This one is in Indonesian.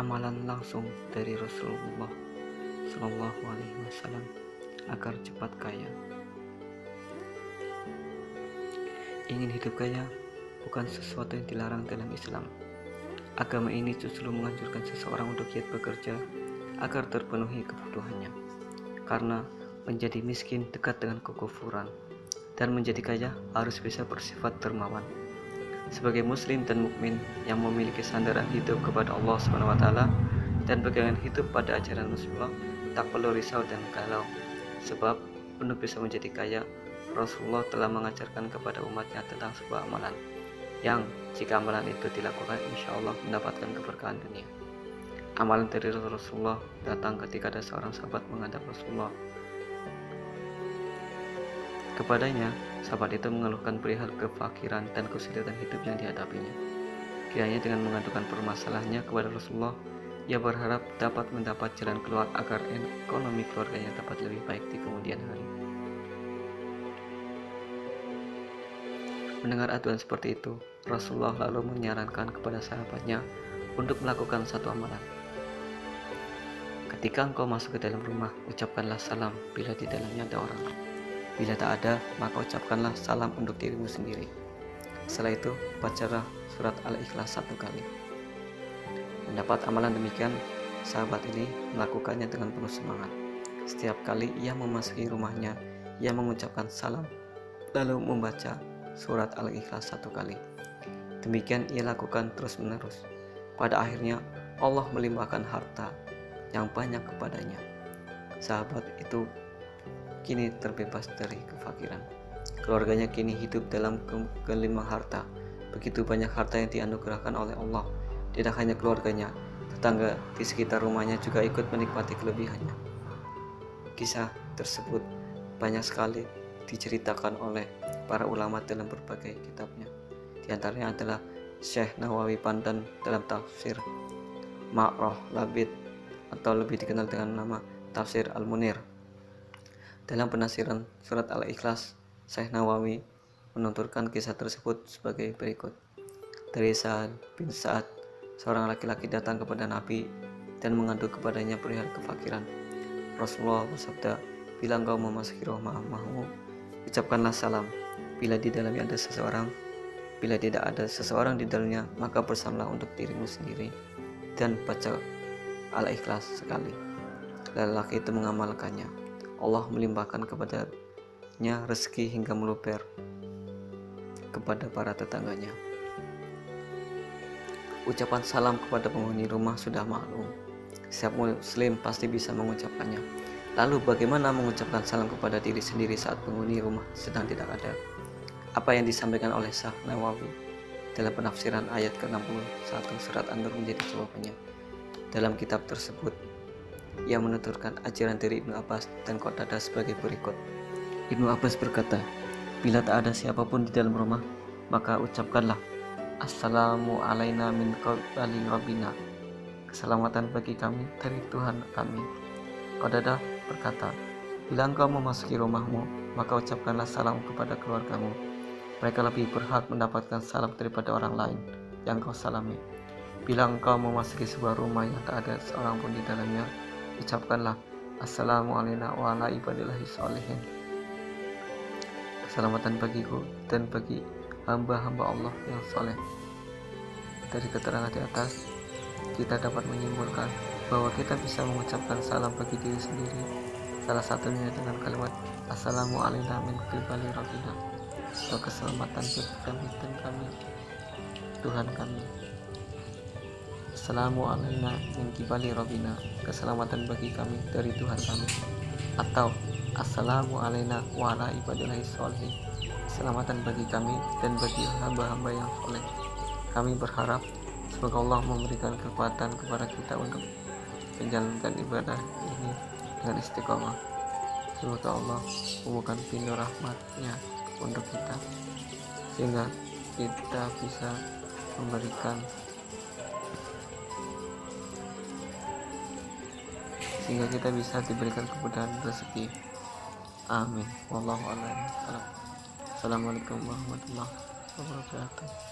amalan langsung dari Rasulullah Shallallahu Alaihi Wasallam agar cepat kaya. Ingin hidup kaya bukan sesuatu yang dilarang dalam Islam. Agama ini justru menganjurkan seseorang untuk giat bekerja agar terpenuhi kebutuhannya. Karena menjadi miskin dekat dengan kekufuran, dan menjadi kaya harus bisa bersifat dermawan. Sebagai muslim dan mukmin yang memiliki sandaran hidup kepada Allah SWT dan pegangan hidup pada ajaran Rasulullah, tak perlu risau dan galau, sebab untuk bisa menjadi kaya, Rasulullah telah mengajarkan kepada umatnya tentang sebuah amalan yang jika amalan itu dilakukan insya Allah mendapatkan keberkahan dunia. Amalan dari Rasulullah datang ketika ada seorang sahabat menghadap Rasulullah. Kepadanya, sahabat itu mengeluhkan perihal kefakiran dan kesulitan hidup yang dihadapinya. Kiranya dengan mengadukan permasalahannya kepada Rasulullah, ia berharap dapat mendapat jalan keluar agar ekonomi keluarganya dapat lebih baik di kemudian hari. Mendengar aduan seperti itu, Rasulullah lalu menyarankan kepada sahabatnya untuk melakukan satu amalan. Ketika engkau masuk ke dalam rumah, ucapkanlah salam bila di dalamnya ada orang. Bila tak ada, maka ucapkanlah salam untuk dirimu sendiri. Setelah itu, bacalah surat Al-Ikhlas 1 kali. Mendapat amalan demikian, sahabat ini melakukannya dengan penuh semangat. Setiap kali ia memasuki rumahnya, ia mengucapkan salam, lalu membaca surat Al-Ikhlas 1 kali. Demikian ia lakukan terus-menerus. Pada akhirnya, Allah melimpahkan harta yang banyak kepadanya. Sahabat itu kini terbebas dari kefakiran. Keluarganya kini hidup dalam kelimpah harta. Begitu banyak harta yang dianugerahkan oleh Allah. Tidak hanya keluarganya, tetangga di sekitar rumahnya juga ikut menikmati kelebihannya. Kisah tersebut banyak sekali diceritakan oleh para ulama dalam berbagai kitabnya. Di antaranya adalah Syekh Nawawi Pandan dalam tafsir Ma'rah Labid atau lebih dikenal dengan nama Tafsir Al-Munir. Dalam penafsiran surat Al-Ikhlas, Syekh Nawawi menuturkan kisah tersebut sebagai berikut. Dari Sa'ad bin Sa'ad, seorang laki-laki datang kepada Nabi dan mengadu kepadanya perihal kefakiran. Rasulullah bersabda, bila engkau memasuki rumahmu, ucapkanlah salam. Bila di dalamnya ada seseorang, bila tidak ada seseorang di dalamnya, maka bersalamlah untuk dirimu sendiri dan baca Al-Ikhlas sekali. Lelaki itu mengamalkannya. Allah melimpahkan kepadanya rezeki hingga meluber kepada para tetangganya. Ucapan salam kepada penghuni rumah sudah maklum. Setiap muslim pasti bisa mengucapkannya. Lalu bagaimana mengucapkan salam kepada diri sendiri saat penghuni rumah sedang tidak ada? Apa yang disampaikan oleh Syekh Nawawi dalam penafsiran ayat ke-61 surat An-Nur menjadi jawabannya. Dalam kitab tersebut, ia menuturkan ajaran dari Ibnu Abbas dan Qatadah sebagai berikut. Ibnu Abbas berkata, bila tak ada siapapun di dalam rumah, maka ucapkanlah Assalamu alaina min qibali rabbina. Keselamatan bagi kami dari Tuhan kami. Qatadah berkata, bila engkau memasuki rumahmu, maka ucapkanlah salam kepada keluargamu. Mereka lebih berhak mendapatkan salam daripada orang lain yang kau salami. Bila engkau memasuki sebuah rumah yang tak ada seorang pun di dalamnya, ucapkanlah Assalamu alaina wa ala ibadillahi sholihin. Keselamatan bagiku dan bagi hamba-hamba Allah yang soleh. Dari keterangan di atas, kita dapat menyimpulkan bahwa kita bisa mengucapkan salam bagi diri sendiri. Salah satunya dengan kalimat Assalamu alaina min qibali rabbina, atau keselamatan bagi kami dan kami Tuhan kami. Assalamu alaina min qibali rabbina, keselamatan bagi kami dari Tuhan kami. Atau Assalamu alaina wa ala ibadillahi sholihin, keselamatan bagi kami dan bagi hamba-hamba yang soleh. Kami berharap semoga Allah memberikan kekuatan kepada kita untuk menjalankan ibadah ini dengan istiqomah. Semoga Allah membuka pintu rahmat-Nya untuk kita, sehingga kita bisa memberikan sehingga kita bisa diberikan kemudahan rezeki. Amin. Wallahu a'lam. Assalamualaikum warahmatullahi wabarakatuh.